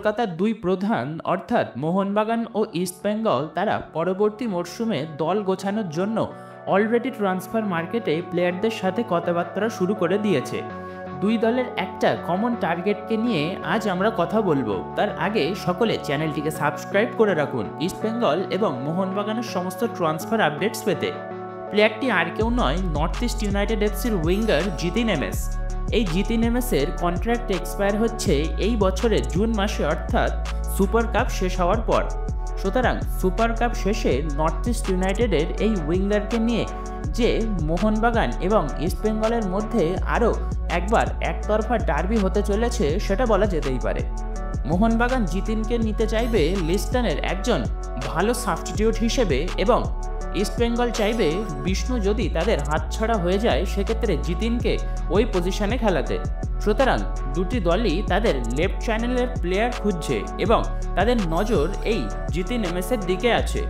কলকাতার দুই প্রধান অর্থাৎ মোহনবাগান ও ইস্টবেঙ্গল তারা পরবর্তী মরশুমে দল গোছানোর জন্য অলরেডি ট্রান্সফার মার্কেটে প্লেয়ারদের সাথে কথাবার্তা শুরু করে দিয়েছে। দুই দলের একটা কমন টার্গেটকে নিয়ে আজ আমরা কথা বলবো। তার আগে সকলে চ্যানেলটিকে সাবস্ক্রাইব করে রাখুন ইস্টবেঙ্গল এবং মোহনবাগানের সমস্ত ট্রান্সফার আপডেটস পেতে। প্লেয়ারটি আর কেউ নয়, নর্থ ইস্ট ইউনাইটেড এফসির উইঙ্গার জিতিন এমএস। এই জিতিন এমএসের কন্ট্রাক্ট এক্সপায়ার হচ্ছে এই বছরের জুন মাসে, অর্থাৎ সুপার কাপ শেষ হওয়ার পর। সুতরাং সুপার কাপ শেষে নর্থ ইস্ট ইউনাইটেডের এই উইঙ্গারকে নিয়ে যে মোহনবাগান এবং ইস্টবেঙ্গলের মধ্যে আরও একবার একতরফা ডার্বি হতে চলেছে সেটা বলা যেতেই পারে। মোহনবাগান জিতিনকে নিতে চাইবে লিস্টনের একজন ভালো সাবস্টিটিউট হিসেবে এবং ইস্টবেঙ্গল চাইবে বিষ্ণু যদি তাদের হাতছাড়া হয়ে যায় সেক্ষেত্রে জিতিনকে ওই পজিশনে খেলাতে। সুতরাং দুটি দলই তাদের লেফট চ্যানেলের প্লেয়ার খুঁজছে এবং তাদের নজর এই জিতিন এমএসের দিকে আছে।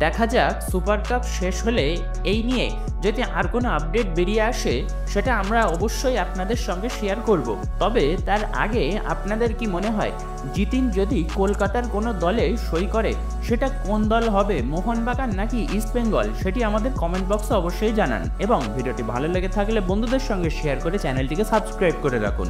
দেখা যাক সুপার কাপ শেষ হলে এই নিয়ে যদি আর কোনো আপডেট বেরিয়ে আসে সেটা আমরা অবশ্যই আপনাদের সঙ্গে শেয়ার করব। তবে তার আগে আপনাদের কি মনে হয় জিতিন যদি কলকাতার কোনো দলে সই করে সেটা কোন দল হবে, মোহনবাগান নাকি ইস্টবেঙ্গল? সেটি আমাদের কমেন্ট বক্সে অবশ্যই জানান এবং ভিডিওটি ভালো লেগে থাকলে বন্ধুদের সঙ্গে শেয়ার করে চ্যানেলটিকে সাবস্ক্রাইব করে রাখুন।